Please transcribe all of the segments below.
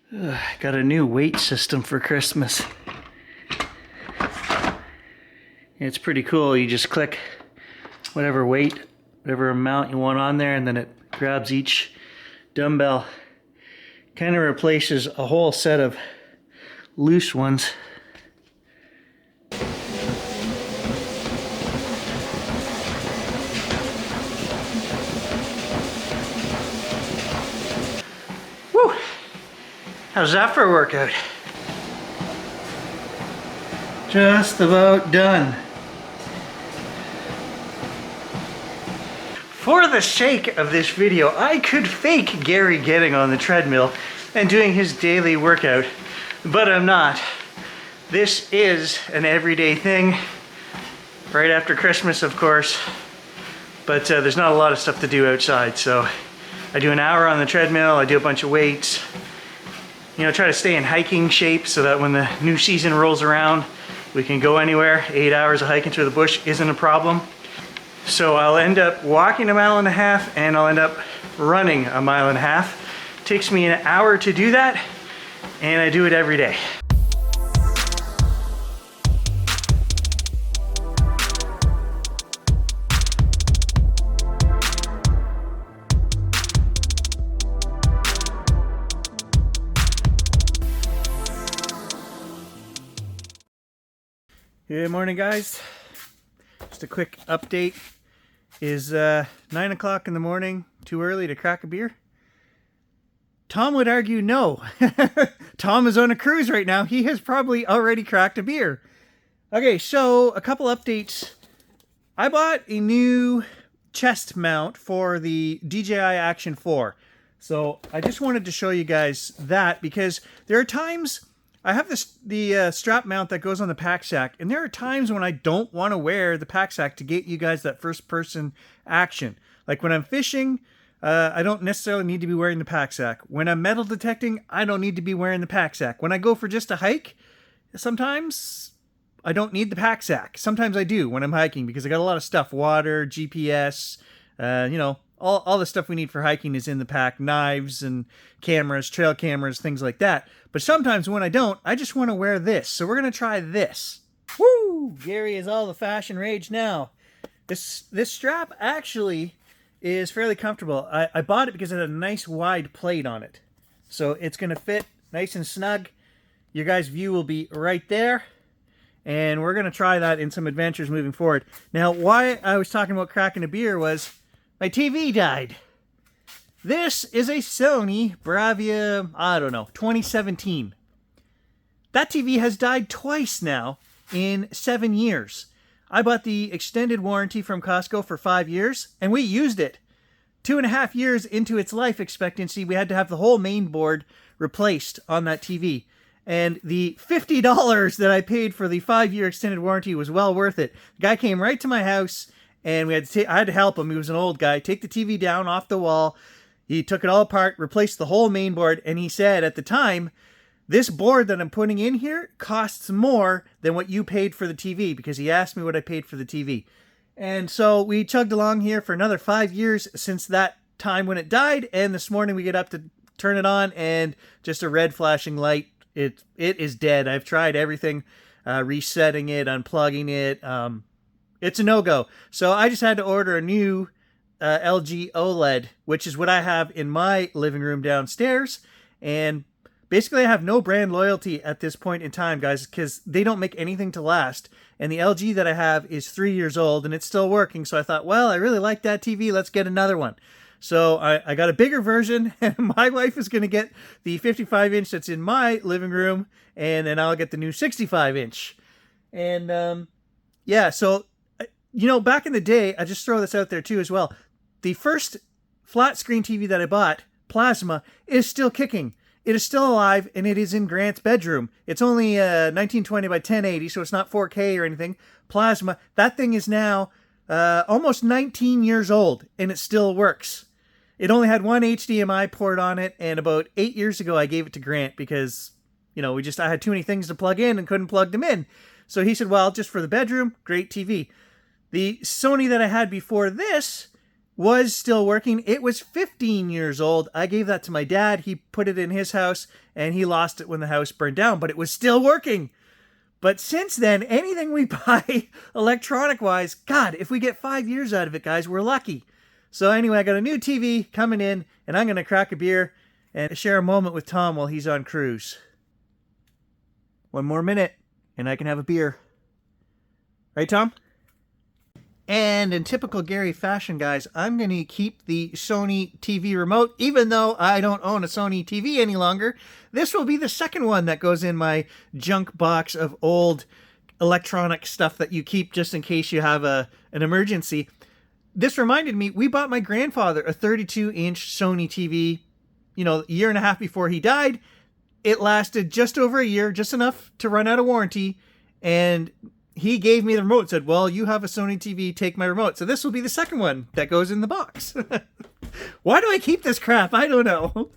Got a new weight system for Christmas. It's pretty cool. You just click whatever weight, whatever amount you want on there, and then it grabs each dumbbell. Kind of replaces a whole set of loose ones. Woo! How's that for a workout? Just about done. For the sake of this video, I could fake Gary getting on the treadmill and doing his daily workout, but I'm not. This is an everyday thing, right after Christmas, of course, but there's not a lot of stuff to do outside, so I do an hour on the treadmill, I do a bunch of weights, you know, try to stay in hiking shape so that when the new season rolls around, we can go anywhere. 8 hours of hiking through the bush isn't a problem. So I'll end up walking 1.5 miles and I'll end up running 1.5 miles. Takes me an hour to do that, and I do it every day. Good morning, guys. Just a quick update. Is 9 o'clock in the morning too early to crack a beer? Tom would argue no. Tom is on a cruise right now. He has probably already cracked a beer. Okay, so a couple updates. I bought a new chest mount for the DJI Action 4. So I just wanted to show you guys that because there are times I have the strap mount that goes on the pack sack, and there are times when I don't want to wear the pack sack to get you guys that first person action. Like when I'm fishing, I don't necessarily need to be wearing the pack sack. When I'm metal detecting, I don't need to be wearing the pack sack. When I go for just a hike, sometimes I don't need the pack sack. Sometimes I do when I'm hiking because I got a lot of stuff, water, GPS, you know, all the stuff we need for hiking is in the pack, knives and cameras, trail cameras, things like that. But sometimes when I don't, I just want to wear this. So we're going to try this. Woo! Gary is all the fashion rage now. This strap actually is fairly comfortable. I bought it because it had a nice wide plate on it. So it's going to fit nice and snug. Your guys' view will be right there. And we're going to try that in some adventures moving forward. Now, why I was talking about cracking a beer was my TV died. This is a Sony Bravia, I don't know, 2017. That TV has died twice now in 7 years. I bought the extended warranty from Costco for 5 years, and we used it. 2.5 years into its life expectancy, we had to have the whole main board replaced on that TV. And the $50 that I paid for the 5-year extended warranty was well worth it. The guy came right to my house, and I had to help him. He was an old guy. Take the TV down off the wall. He took it all apart, replaced the whole main board, and he said at the time, this board that I'm putting in here costs more than what you paid for the TV, because he asked me what I paid for the TV. And so we chugged along here for another 5 years since that time when it died, and this morning we get up to turn it on, and just a red flashing light. It is dead. I've tried everything, resetting it, unplugging it. It's a no-go. So I just had to order a new LG OLED, which is what I have in my living room downstairs. And basically I have no brand loyalty at this point in time, guys, because they don't make anything to last. And the LG that I have is 3 years old and it's still working. So I thought, well, I really like that TV. Let's get another one. So I got a bigger version, and my wife is going to get the 55-inch that's in my living room, and then I'll get the new 65-inch. And yeah, so, you know, back in the day, I just throw this out there too as well. The first flat screen TV that I bought, Plasma, is still kicking. It is still alive, and it is in Grant's bedroom. It's only 1920 by 1080, so it's not 4K or anything. Plasma, that thing is now almost 19 years old, and it still works. It only had one HDMI port on it, and about 8 years ago I gave it to Grant because, you know, I had too many things to plug in and couldn't plug them in. So he said, well, just for the bedroom, great TV. The Sony that I had before this was still working. It was 15 years old. I gave that to my dad. He put it in his house and he lost it when the house burned down, but it was still working. But since then, anything we buy electronic-wise, God, if we get 5 years out of it, guys, we're lucky. So anyway, I got a new TV coming in, and I'm going to crack a beer and share a moment with Tom while he's on cruise. 1 more minute, and I can have a beer. Right, Tom? And in typical Gary fashion, guys, I'm going to keep the Sony TV remote, even though I don't own a Sony TV any longer. This will be the second one that goes in my junk box of old electronic stuff that you keep just in case you have an emergency. This reminded me, we bought my grandfather a 32-inch Sony TV, a year and a half before he died. It lasted just over a year, just enough to run out of warranty, and he gave me the remote, said, well, you have a Sony TV, take my remote. So this will be the second one that goes in the box. Why do I keep this crap? I don't know.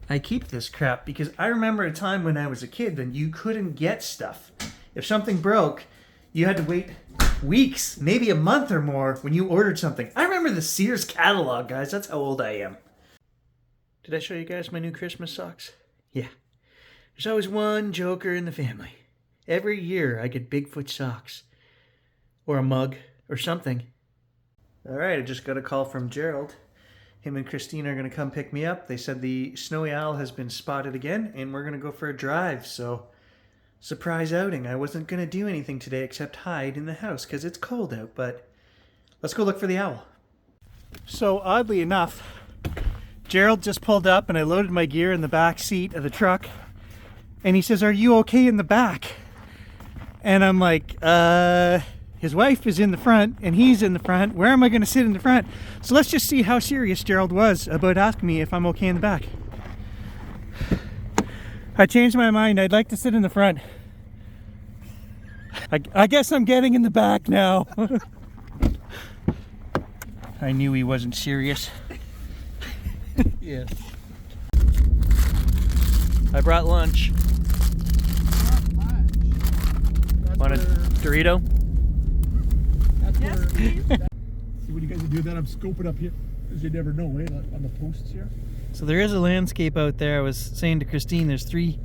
I keep this crap because I remember a time when I was a kid when you couldn't get stuff. If something broke, you had to wait weeks, maybe a month or more when you ordered something. I remember the Sears catalog, guys. That's how old I am. Did I show you guys my new Christmas socks? Yeah. There's always one joker in the family. Every year I get Bigfoot socks. Or a mug. Or something. Alright, I just got a call from Gerald. Him and Christine are going to come pick me up. They said the snowy owl has been spotted again, and we're going to go for a drive, so surprise outing. I wasn't going to do anything today except hide in the house because it's cold out, but let's go look for the owl. So oddly enough, Gerald just pulled up and I loaded my gear in the back seat of the truck, and he says, are you okay in the back? And I'm like, his wife is in the front and he's in the front. Where am I going to sit in the front? So let's just see how serious Gerald was about asking me if I'm okay in the back. I changed my mind. I'd like to sit in the front. I guess I'm getting in the back now. I knew he wasn't serious. Yes. I brought lunch. Want a Dorito? Yes, please. See, when you guys do that, I'm scoping up here, because you never know, eh? On the posts here. So there is a landscape out there. I was saying to Christine, there's 3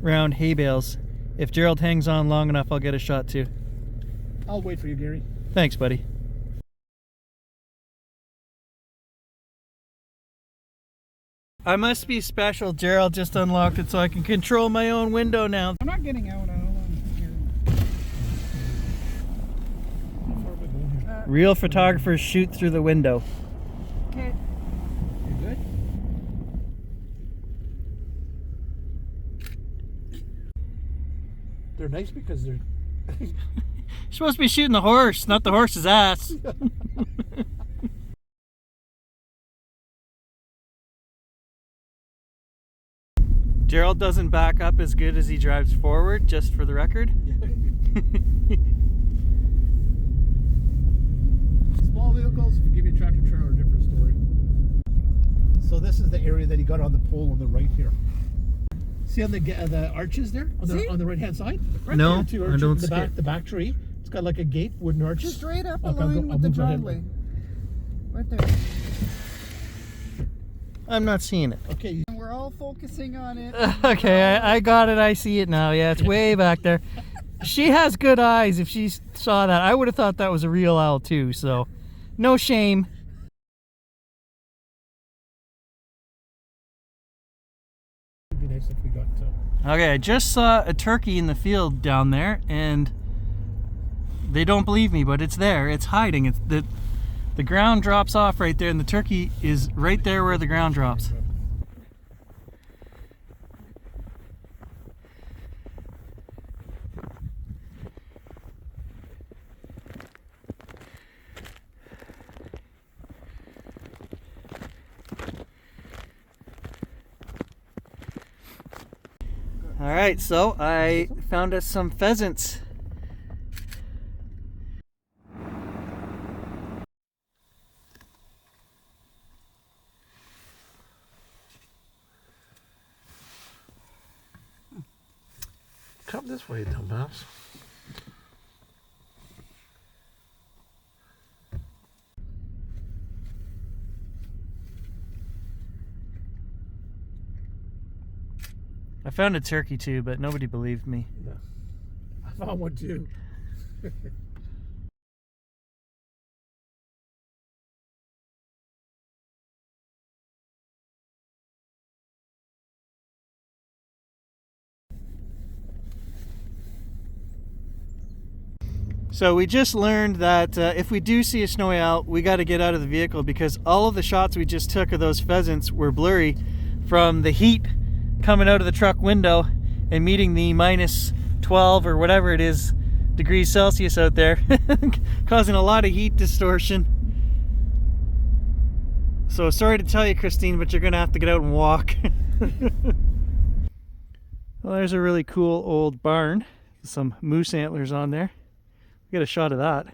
round hay bales. If Gerald hangs on long enough, I'll get a shot too. I'll wait for you, Gary. Thanks, buddy. I must be special. Gerald just unlocked it so I can control my own window now. I'm not getting out. Real photographers shoot through the window. Okay. You good? They're nice because they're... You're supposed to be shooting the horse, not the horse's ass. Gerald doesn't back up as good as he drives forward, just for the record. Small vehicles, if you give me a tractor trailer, a different story. So this is the area that he got on the pole on the right here. See on the arches there? On the right hand side? Right no, there, 2 arches, I don't see it. The back tree. It's got like a gate, wooden arches. Straight up Okay, along with the driveway. Right there. I'm not seeing it. Okay. And we're all focusing on it. Okay, I got it. I see it now. Yeah, it's way back there. She has good eyes. If she saw that, I would have thought that was a real owl too, so no shame. It'd be nice if we got Okay, I just saw a turkey in the field down there, and they don't believe me, but it's there. It's hiding. It's the ground drops off right there, and the turkey is right there where the ground drops. All right, so I found us some pheasants. Come this way, dumbass. I found a turkey too, but nobody believed me. Yeah. I found one too. So we just learned that if we do see a snowy owl, we got to get out of the vehicle because all of the shots we just took of those pheasants were blurry from the heat coming out of the truck window and meeting the minus 12 or whatever it is degrees Celsius out there, causing a lot of heat distortion. So sorry to tell you, Christine, but you're gonna have to get out and walk. Well, there's a really cool old barn, some moose antlers on there. Get a shot of that.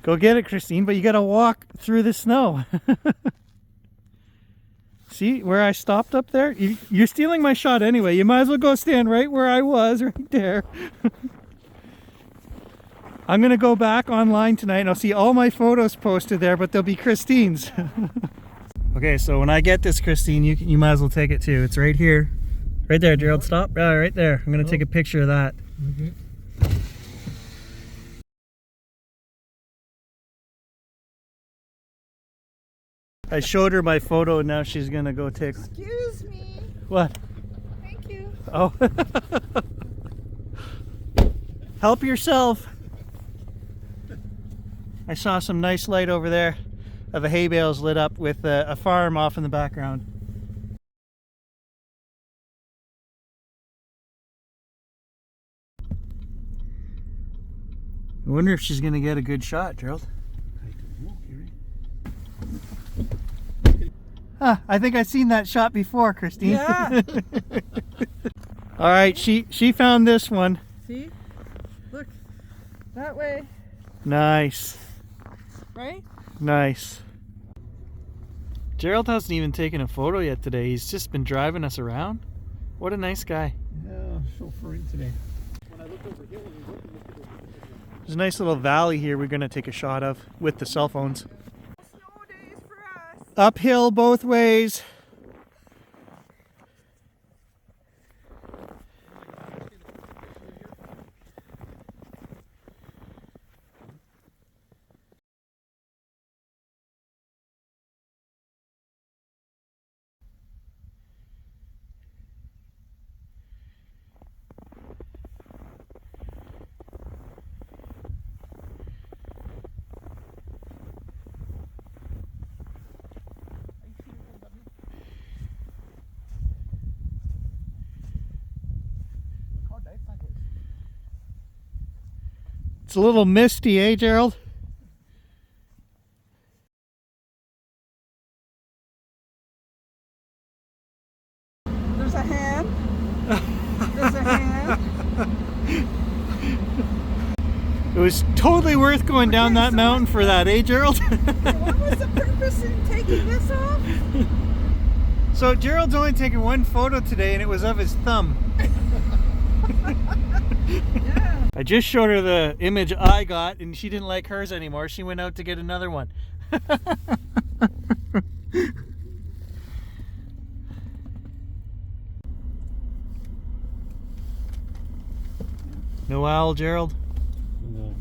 Go get it, Christine, but you gotta walk through the snow. See where I stopped up there? You're stealing my shot anyway. You might as well go stand right where I was, right there. I'm gonna go back online tonight and I'll see all my photos posted there, but they'll be Christine's. Okay, so when I get this, Christine, you might as well take it too. It's right here. Right there, Gerald, stop. Right there. I'm going to take a picture of that. Okay. I showed her my photo and now she's going to go take... Excuse me. What? Thank you. Oh. Help yourself. I saw some nice light over there of a hay bales lit up with a farm off in the background. I wonder if she's going to get a good shot, Gerald. I don't know, Gary. Huh, I think I've seen that shot before, Christine. Yeah. All right, she found this one. See? Look. That way. Nice. Right? Nice. Gerald hasn't even taken a photo yet today. He's just been driving us around. What a nice guy. Yeah, chauffeuring today. When I looked over here, when we were looking at There's a nice little valley here we're going to take a shot of with the cell phones. Snow days for us. Uphill both ways. It's a little misty, eh, Gerald? There's a hand. There's a hand. It was totally worth going down that mountain for that, eh, Gerald? What was the purpose in taking this off? So Gerald's only taken one photo today and it was of his thumb. Yeah. I just showed her the image I got and she didn't like hers anymore. She went out to get another one. No owl, Gerald? No.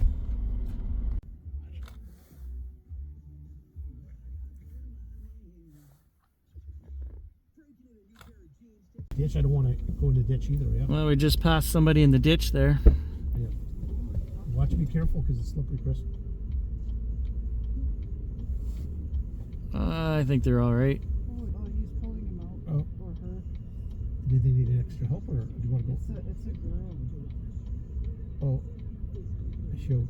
Ditch, I don't want to go in the ditch either, yeah? Well, we just passed somebody in the ditch there. Yeah. Watch, be careful because it's slippery, Chris. I think they're all right. Oh, he's pulling him out. Oh. Or her. Do they need extra help or do you want to go? It's a girl. Oh, show.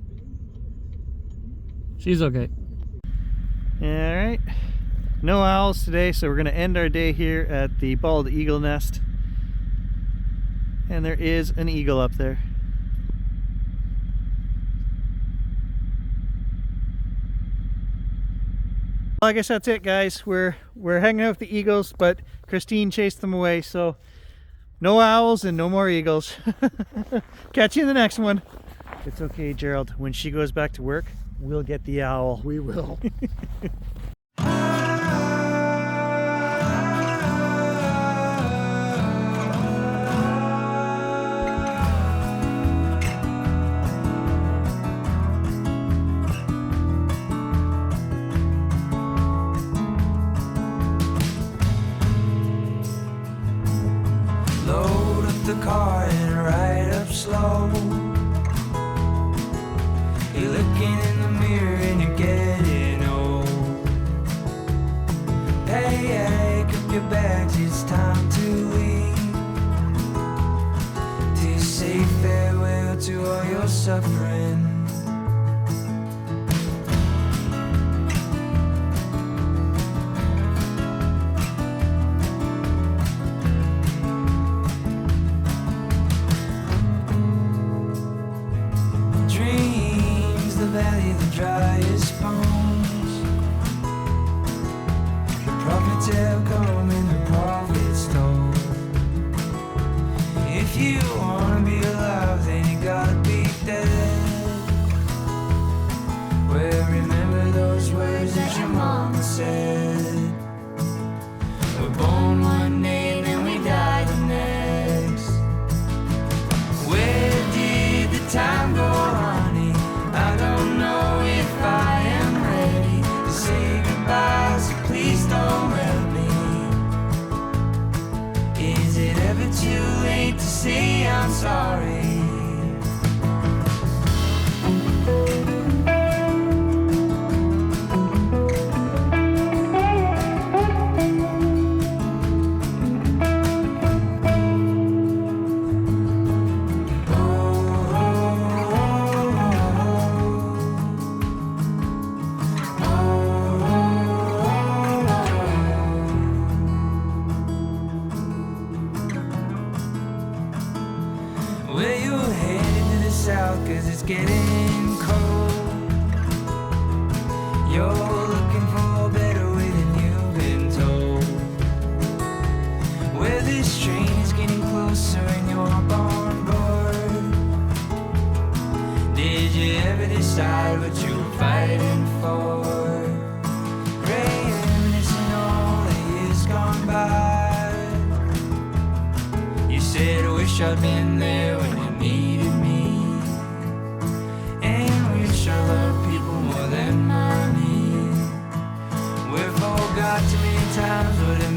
She's okay. All right. No owls today, so we're going to end our day here at the bald eagle nest. And there is an eagle up there. Well, I guess that's it, guys. We're hanging out with the eagles, but Christine chased them away, so no owls and no more eagles. Catch you in the next one. It's okay, Gerald. When she goes back to work, we'll get the owl. We will. car and ride up slow. You're looking in the mirror and you're getting old. Hey, hey, pick up your bags, it's time to leave. To say farewell to all your suffering. Valley of the driest bones. The prophets have come and the prophets told. If you wanna be alive, then you gotta be dead. Well, remember those words that your mama said. We're born one day and then we die the next. Where did the time go, honey? I don't know if I am ready to say goodbye, so please don't let me. Is it ever too late to say I'm sorry? Well, you're headed to the south 'cause it's getting cold. You're looking for a better way than you've been told. Well, this train is getting closer and you're up on board. Did you ever decide what you were fighting for? Reminiscing all the years gone by. You said, I wish I'd been there when you needed me. And wish I loved people more than money. We've forgot too many times what it